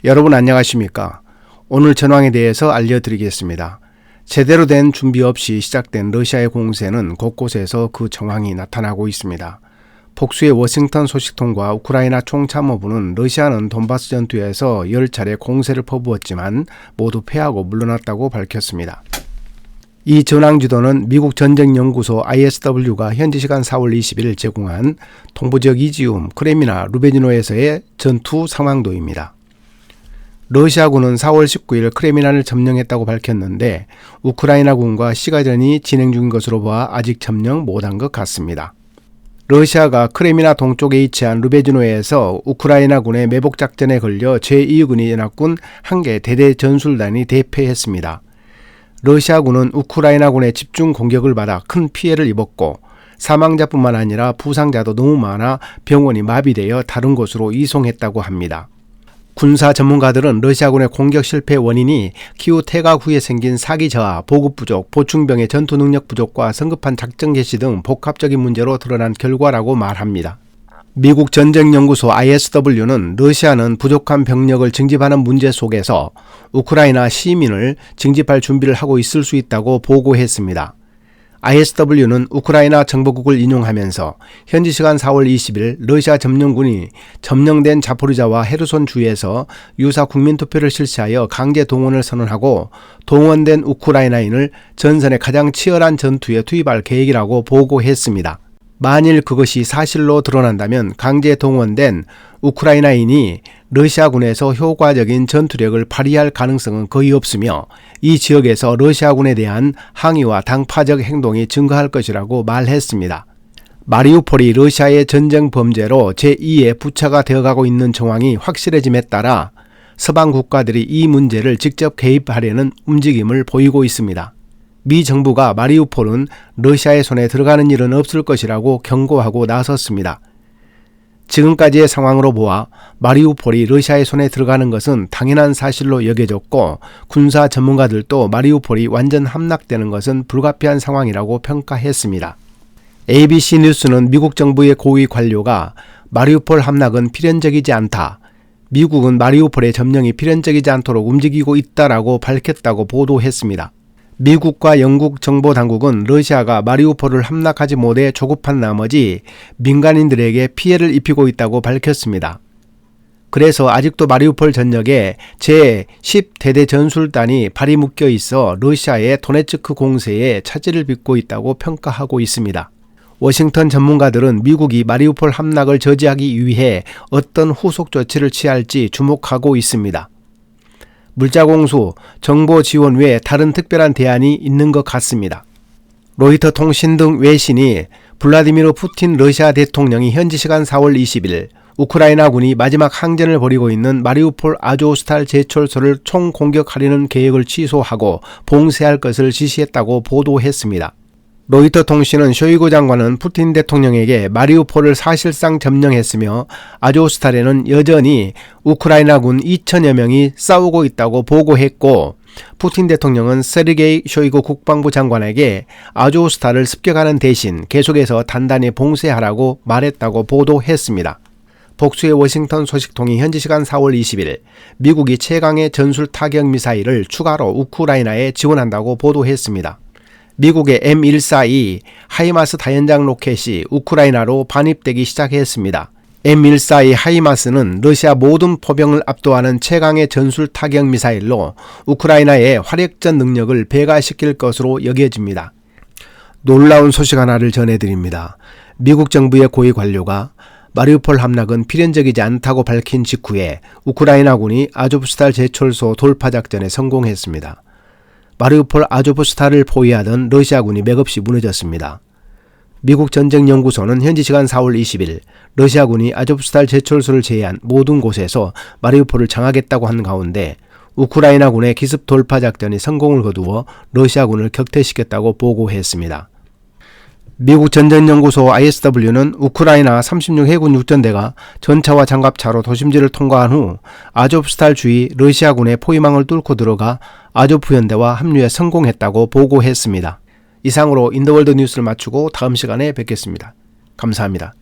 여러분 안녕하십니까? 오늘 전황에 대해서 알려드리겠습니다. 제대로 된 준비 없이 시작된 러시아의 공세는 곳곳에서 그 정황이 나타나고 있습니다. 폭수의 워싱턴 소식통과 우크라이나 총참모부는 러시아는 돈바스 전투에서 10차례 공세를 퍼부었지만 모두 패하고 물러났다고 밝혔습니다. 이 전황지도는 미국 전쟁연구소 ISW가 현지 시간 4월 20일 제공한 동부지역 이지움, 크레미나, 루베지노에서의 전투 상황도입니다. 러시아군은 4월 19일 크레미나를 점령했다고 밝혔는데 우크라이나군과 시가전이 진행 중인 것으로 봐 아직 점령 못한 것 같습니다. 러시아가 크레미나 동쪽에 위치한 루베지노에서 우크라이나군의 매복작전에 걸려 제2군이 연합군 한 개 대대 전술단이 대패했습니다. 러시아군은 우크라이나군의 집중 공격을 받아 큰 피해를 입었고 사망자뿐만 아니라 부상자도 너무 많아 병원이 마비되어 다른 곳으로 이송했다고 합니다. 군사 전문가들은 러시아군의 공격 실패 원인이 키우 퇴각 후에 생긴 사기 저하, 보급 부족, 보충병의 전투 능력 부족과 성급한 작전 개시 등 복합적인 문제로 드러난 결과라고 말합니다. 미국 전쟁연구소 ISW는 러시아는 부족한 병력을 징집하는 문제 속에서 우크라이나 시민을 징집할 준비를 하고 있을 수 있다고 보고했습니다. ISW는 우크라이나 정보국을 인용하면서 현지 시간 4월 20일 러시아 점령군이 점령된 자포리자와 헤르손 주에서 유사 국민투표를 실시하여 강제 동원을 선언하고 동원된 우크라이나인을 전선의 가장 치열한 전투에 투입할 계획이라고 보고했습니다. 만일 그것이 사실로 드러난다면 강제 동원된 우크라이나인이 러시아군에서 효과적인 전투력을 발휘할 가능성은 거의 없으며 이 지역에서 러시아군에 대한 항의와 당파적 행동이 증가할 것이라고 말했습니다. 마리우폴이 러시아의 전쟁 범죄로 제2의 부차가 되어가고 있는 정황이 확실해짐에 따라 서방 국가들이 이 문제를 직접 개입하려는 움직임을 보이고 있습니다. 미 정부가 마리우폴은 러시아의 손에 들어가는 일은 없을 것이라고 경고하고 나섰습니다. 지금까지의 상황으로 보아 마리우폴이 러시아의 손에 들어가는 것은 당연한 사실로 여겨졌고 군사 전문가들도 마리우폴이 완전 함락되는 것은 불가피한 상황이라고 평가했습니다. ABC 뉴스는 미국 정부의 고위 관료가 마리우폴 함락은 필연적이지 않다. 미국은 마리우폴의 점령이 필연적이지 않도록 움직이고 있다라고 밝혔다고 보도했습니다. 미국과 영국 정보당국은 러시아가 마리우폴을 함락하지 못해 조급한 나머지 민간인들에게 피해를 입히고 있다고 밝혔습니다. 그래서 아직도 마리우폴 전역에 제10대대 전술단이 발이 묶여 있어 러시아의 도네츠크 공세에 차질을 빚고 있다고 평가하고 있습니다. 워싱턴 전문가들은 미국이 마리우폴 함락을 저지하기 위해 어떤 후속 조치를 취할지 주목하고 있습니다. 물자공수, 정보 지원 외에 다른 특별한 대안이 있는 것 같습니다. 로이터 통신 등 외신이 블라디미르 푸틴 러시아 대통령이 현지 시간 4월 20일 우크라이나군이 마지막 항전을 벌이고 있는 마리우폴 아조스탈 제철소를 총공격하려는 계획을 취소하고 봉쇄할 것을 지시했다고 보도했습니다. 로이터 통신은 쇼이구 장관은 푸틴 대통령에게 마리우폴을 사실상 점령했으며 아조스탈에는 여전히 우크라이나군 2천여 명이 싸우고 있다고 보고했고 푸틴 대통령은 세르게이 쇼이구 국방부 장관에게 아조스탈을 습격하는 대신 계속해서 단단히 봉쇄하라고 말했다고 보도했습니다. 복수의 워싱턴 소식통이 현지 시간 4월 20일 미국이 최강의 전술 타격 미사일을 추가로 우크라이나에 지원한다고 보도했습니다. 미국의 M142 하이마스 다연장 로켓이 우크라이나로 반입되기 시작했습니다. M142 하이마스는 러시아 모든 포병을 압도하는 최강의 전술 타격 미사일로 우크라이나의 화력전 능력을 배가시킬 것으로 여겨집니다. 놀라운 소식 하나를 전해드립니다. 미국 정부의 고위 관료가 마리우폴 함락은 필연적이지 않다고 밝힌 직후에 우크라이나군이 아조프스탈 제철소 돌파 작전에 성공했습니다. 마리우폴 아조프스탈을 포위하던 러시아군이 맥없이 무너졌습니다. 미국 전쟁연구소는 현지 시간 4월 20일 러시아군이 아조프스탈 제철소를 제외한 모든 곳에서 마리우폴을 장악했다고 한 가운데 우크라이나군의 기습 돌파 작전이 성공을 거두어 러시아군을 격퇴시켰다고 보고했습니다. 미국 전쟁연구소 ISW는 우크라이나 36해군 육전대가 전차와 장갑차로 도심지를 통과한 후 아조프스탈 주위 러시아군의 포위망을 뚫고 들어가 아조프 연대와 합류에 성공했다고 보고했습니다. 이상으로 인더월드 뉴스를 마치고 다음 시간에 뵙겠습니다. 감사합니다.